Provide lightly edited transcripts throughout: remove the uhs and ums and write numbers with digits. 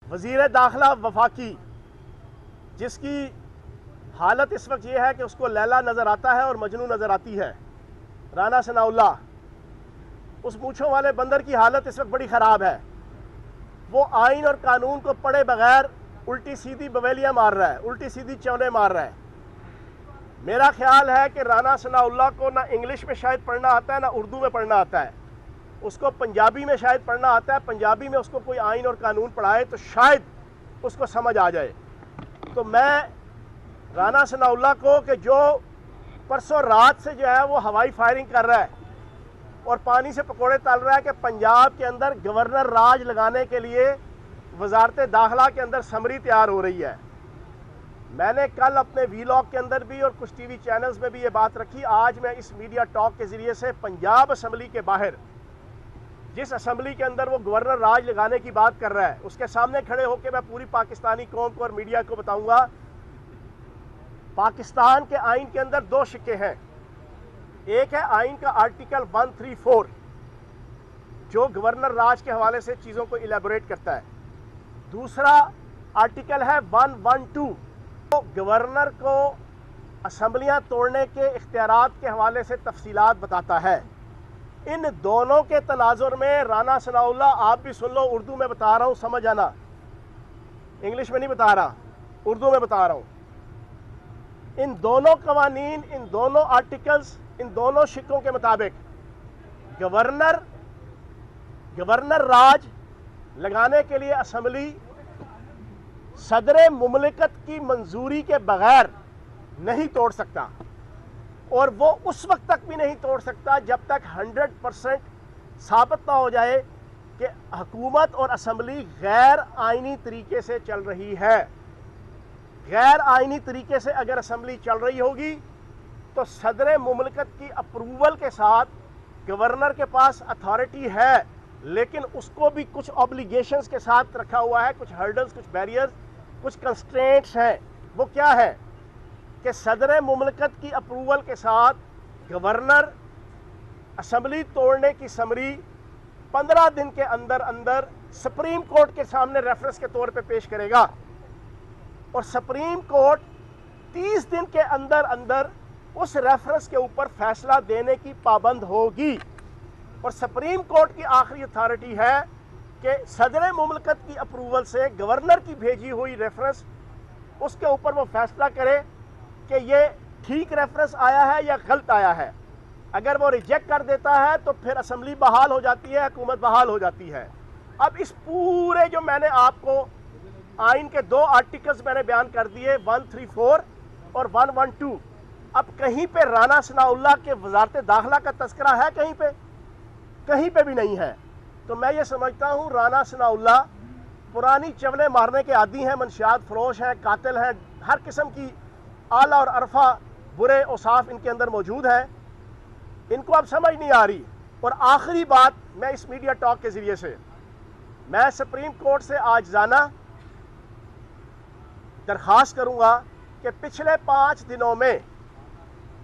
وزیر داخلہ وفاقی جس کی حالت اس وقت یہ ہے کہ اس کو لیلا نظر آتا ہے اور مجنوں نظر آتی ہے، رانا ثناء اللہ، اس مونچھوں والے بندر کی حالت اس وقت بڑی خراب ہے۔ وہ آئین اور قانون کو پڑھے بغیر الٹی سیدھی بویلیاں مار رہا ہے، الٹی سیدھی چونے مار رہا ہے۔ میرا خیال ہے کہ رانا ثناء اللہ کو نہ انگلش میں شاید پڑھنا آتا ہے نہ اردو میں پڑھنا آتا ہے، اس کو پنجابی میں شاید پڑھنا آتا ہے۔ پنجابی میں اس کو کوئی آئین اور قانون پڑھائے تو شاید اس کو سمجھ آ جائے۔ تو میں رانا ثناء اللہ کو کہ جو پرسوں رات سے جو ہے وہ ہوائی فائرنگ کر رہا ہے اور پانی سے پکوڑے تل رہا ہے کہ پنجاب کے اندر گورنر راج لگانے کے لیے وزارت داخلہ کے اندر سمری تیار ہو رہی ہے۔ میں نے کل اپنے ویلاگ کے اندر بھی اور کچھ ٹی وی چینلز میں بھی یہ بات رکھی۔ آج میں اس میڈیا ٹاک کے ذریعے سے پنجاب اسمبلی کے باہر جس اسمبلی کے اندر وہ گورنر راج لگانے کی بات کر رہا ہے اس کے سامنے کھڑے ہو کے میں پوری پاکستانی قوم کو اور میڈیا کو بتاؤں گا، پاکستان کے آئین کے اندر دو شکے ہیں۔ ایک ہے آئین کا آرٹیکل 134 جو گورنر راج کے حوالے سے چیزوں کو الیبوریٹ کرتا ہے، دوسرا آرٹیکل ہے 112 جو گورنر کو اسمبلیاں توڑنے کے اختیارات کے حوالے سے تفصیلات بتاتا ہے۔ ان دونوں کے تناظر میں رانا ثناء اللہ، آپ بھی سن لو، اردو میں بتا رہا ہوں، سمجھ آنا، انگلش میں نہیں بتا رہا، اردو میں بتا رہا ہوں۔ ان دونوں قوانین، ان دونوں آرٹیکلز، ان دونوں شکوں کے مطابق گورنر راج لگانے کے لیے اسمبلی صدر مملکت کی منظوری کے بغیر نہیں توڑ سکتا، اور وہ اس وقت تک بھی نہیں توڑ سکتا جب تک 100% ثابت نہ ہو جائے کہ حکومت اور اسمبلی غیر آئینی طریقے سے چل رہی ہے۔ غیر آئینی طریقے سے اگر اسمبلی چل رہی ہوگی تو صدر مملکت کی اپروول کے ساتھ گورنر کے پاس اتھارٹی ہے، لیکن اس کو بھی کچھ آبلیگیشنز کے ساتھ رکھا ہوا ہے، کچھ ہرڈلز، کچھ بیریئرز، کچھ کنسٹرینٹس ہیں۔ وہ کیا ہے کہ صدر مملکت کی اپروول کے ساتھ گورنر اسمبلی توڑنے کی سمری 15 دن کے اندر اندر سپریم کورٹ کے سامنے ریفرنس کے طور پہ پیش کرے گا، اور سپریم کورٹ 30 دن کے اندر اندر اس ریفرنس کے اوپر فیصلہ دینے کی پابند ہوگی۔ اور سپریم کورٹ کی آخری اتھارٹی ہے کہ صدر مملکت کی اپروول سے گورنر کی بھیجی ہوئی ریفرنس، اس کے اوپر وہ فیصلہ کرے کہ یہ ٹھیک ریفرنس آیا ہے یا غلط آیا ہے۔ اگر وہ ریجیکٹ کر دیتا ہے تو پھر اسمبلی بحال ہو جاتی ہے، حکومت بحال ہو جاتی ہے۔ اب اس پورے جو میں نے آپ کو آئین کے دو آرٹیکلز میں نے بیان کر دیے، 134 اور 112، اب کہیں پہ رانا ثناء اللہ کے وزارت داخلہ کا تذکرہ ہے؟ کہیں پہ بھی نہیں ہے۔ تو میں یہ سمجھتا ہوں رانا ثناء اللہ پرانی چولے مارنے کے عادی ہیں، منشیات فروش ہیں، قاتل ہیں، ہر قسم کی اعلیٰ اور عرفہ برے اوصاف ان کے اندر موجود ہیں، ان کو اب سمجھ نہیں آ رہی۔ اور آخری بات میں اس میڈیا ٹاک کے ذریعے سے میں سپریم کورٹ سے عاجزانہ درخواست کروں گا کہ پچھلے 5 دنوں میں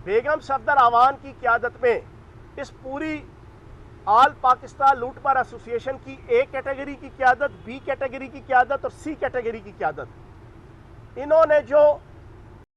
بیگم صفدر اعوان کی قیادت میں اس پوری آل پاکستان لوٹ مار ایسوسی ایشن کی اے کیٹیگری کی قیادت، بی کیٹیگری کی قیادت اور سی کیٹیگری کی قیادت، انہوں نے جو